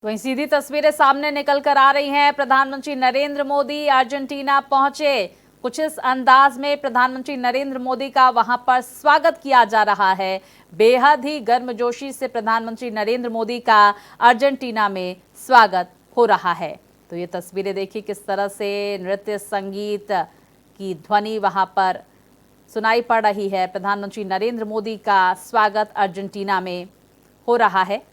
वहीं सीधी तस्वीरें सामने निकल कर आ रही हैं। प्रधानमंत्री नरेंद्र मोदी अर्जेंटीना पहुंचे। कुछ इस अंदाज में प्रधानमंत्री नरेंद्र मोदी का वहां पर स्वागत किया जा रहा है। बेहद ही गर्मजोशी से प्रधानमंत्री नरेंद्र मोदी का अर्जेंटीना में स्वागत हो रहा है। तो ये तस्वीरें देखिए किस तरह से नृत्य संगीत की ध्वनि वहां पर सुनाई पड़ रही है। प्रधानमंत्री नरेंद्र मोदी का स्वागत अर्जेंटीना में हो रहा है।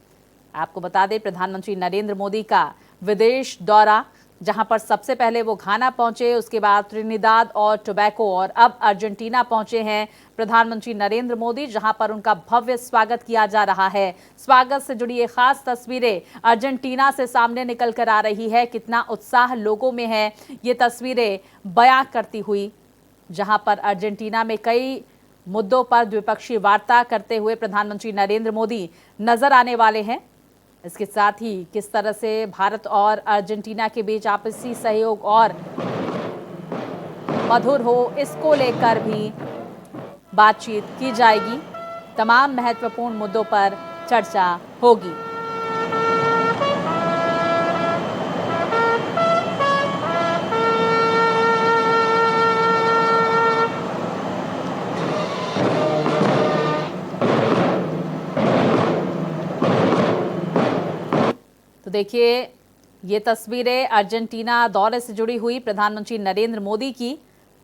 आपको बता दें प्रधानमंत्री नरेंद्र मोदी का विदेश दौरा, जहां पर सबसे पहले वो घाना पहुंचे, उसके बाद त्रिनिदाद और टोबैगो और अब अर्जेंटीना पहुंचे हैं प्रधानमंत्री नरेंद्र मोदी, जहां पर उनका भव्य स्वागत किया जा रहा है। स्वागत से जुड़ी ये खास तस्वीरें अर्जेंटीना से सामने निकल कर आ रही है। कितना उत्साह लोगों में है ये तस्वीरें बयां करती हुई, जहां पर अर्जेंटीना में कई मुद्दों पर द्विपक्षीय वार्ता करते हुए प्रधानमंत्री नरेंद्र मोदी नजर आने वाले हैं। इसके साथ ही किस तरह से भारत और अर्जेंटीना के बीच आपसी सहयोग और मधुर हो, इसको लेकर भी बातचीत की जाएगी। तमाम महत्वपूर्ण मुद्दों पर चर्चा होगी। तो देखिए ये तस्वीरें अर्जेंटीना दौरे से जुड़ी हुई प्रधानमंत्री नरेंद्र मोदी की,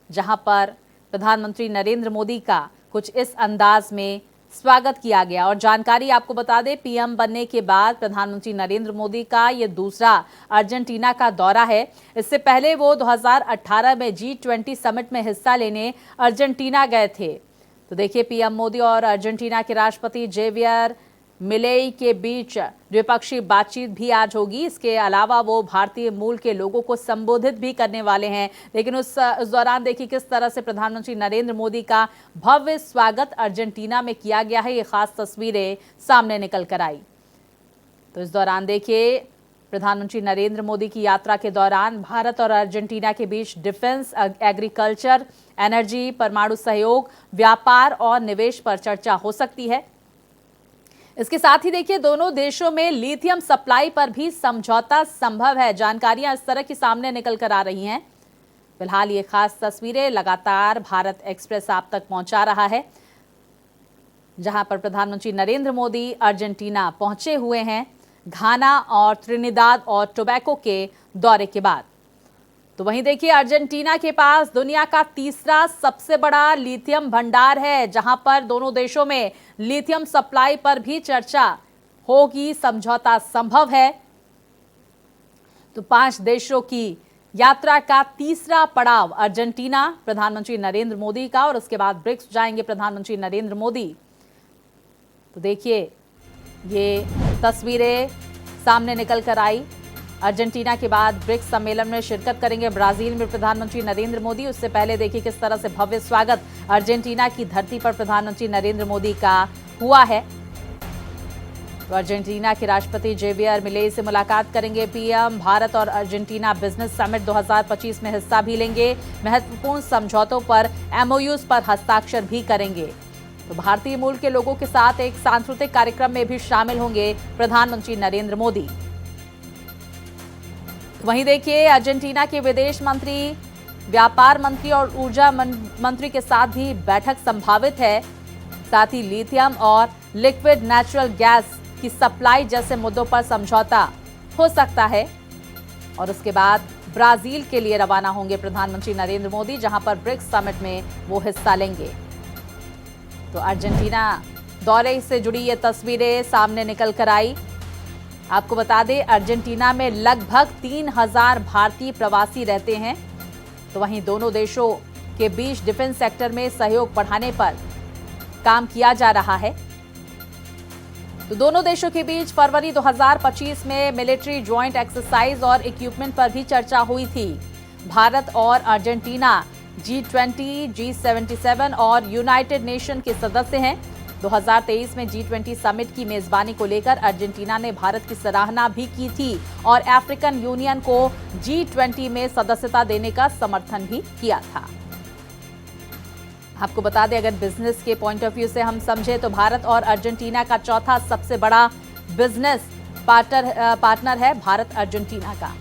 जहां पर प्रधानमंत्री नरेंद्र मोदी का कुछ इस अंदाज में स्वागत किया गया। और जानकारी आपको बता दें, पीएम बनने के बाद प्रधानमंत्री नरेंद्र मोदी का ये दूसरा अर्जेंटीना का दौरा है। इससे पहले वो 2018 में G20 समिट में हिस्सा लेने अर्जेंटीना गए थे। तो देखिए पीएम मोदी और अर्जेंटीना के राष्ट्रपति जेवियर मिलेई के बीच द्विपक्षीय बातचीत भी आज होगी। इसके अलावा वो भारतीय मूल के लोगों को संबोधित भी करने वाले हैं। लेकिन उस दौरान देखिए किस तरह से प्रधानमंत्री नरेंद्र मोदी का भव्य स्वागत अर्जेंटीना में किया गया है। ये खास तस्वीरें सामने निकल कर आई। तो इस दौरान देखिए प्रधानमंत्री नरेंद्र मोदी की यात्रा के दौरान भारत और अर्जेंटीना के बीच डिफेंस, एग्रीकल्चर, एनर्जी, परमाणु सहयोग, व्यापार और निवेश पर चर्चा हो सकती है। इसके साथ ही देखिए दोनों देशों में लिथियम सप्लाई पर भी समझौता संभव है। जानकारियां इस तरह की सामने निकल कर आ रही हैं। फिलहाल ये खास तस्वीरें लगातार भारत एक्सप्रेस आप तक पहुंचा रहा है, जहां पर प्रधानमंत्री नरेंद्र मोदी अर्जेंटीना पहुंचे हुए हैं घाना और त्रिनिदाद और टोबैगो के दौरे के बाद। तो वहीं देखिए अर्जेंटीना के पास दुनिया का तीसरा सबसे बड़ा लिथियम भंडार है, जहां पर दोनों देशों में लिथियम सप्लाई पर भी चर्चा होगी, समझौता संभव है। तो 5 देशों की यात्रा का तीसरा पड़ाव अर्जेंटीना, प्रधानमंत्री नरेंद्र मोदी का, और उसके बाद ब्रिक्स जाएंगे प्रधानमंत्री नरेंद्र मोदी। तो देखिए ये तस्वीरें सामने निकल कर आई। अर्जेंटीना के बाद ब्रिक्स सम्मेलन में शिरकत करेंगे ब्राजील में प्रधानमंत्री नरेंद्र मोदी। उससे पहले देखिए किस तरह से भव्य स्वागत अर्जेंटीना की धरती पर प्रधानमंत्री नरेंद्र मोदी का हुआ है। तो अर्जेंटीना के राष्ट्रपति जेवियर मिलेई से मुलाकात करेंगे पीएम। भारत और अर्जेंटीना बिजनेस समिट 2025 में हिस्सा भी लेंगे। महत्वपूर्ण समझौतों पर MOUs पर हस्ताक्षर भी करेंगे। तो भारतीय मूल के लोगों के साथ एक सांस्कृतिक कार्यक्रम में भी शामिल होंगे प्रधानमंत्री नरेंद्र मोदी। वहीं देखिए अर्जेंटीना के विदेश मंत्री, व्यापार मंत्री और ऊर्जा मंत्री के साथ भी बैठक संभावित है। साथ ही लिथियम और लिक्विड नेचुरल गैस की सप्लाई जैसे मुद्दों पर समझौता हो सकता है। और उसके बाद ब्राजील के लिए रवाना होंगे प्रधानमंत्री नरेंद्र मोदी, जहां पर ब्रिक्स समिट में वो हिस्सा लेंगे। तो अर्जेंटीना दौरे से जुड़ी ये तस्वीरें सामने निकल कर आई। आपको बता दें अर्जेंटीना में लगभग 3000 भारतीय प्रवासी रहते हैं। तो वहीं दोनों देशों के बीच डिफेंस सेक्टर में सहयोग बढ़ाने पर काम किया जा रहा है। तो दोनों देशों के बीच फरवरी 2025 में मिलिट्री ज्वाइंट एक्सरसाइज और इक्विपमेंट पर भी चर्चा हुई थी। भारत और अर्जेंटीना G20, G77 और यूनाइटेड नेशन के सदस्य हैं। 2023 में G20 समिट की मेजबानी को लेकर अर्जेंटीना ने भारत की सराहना भी की थी और अफ्रीकन यूनियन को G20 में सदस्यता देने का समर्थन भी किया था। आपको बता दें, अगर बिजनेस के पॉइंट ऑफ व्यू से हम समझे तो भारत और अर्जेंटीना का चौथा सबसे बड़ा बिजनेस पार्टनर है भारत अर्जेंटीना का।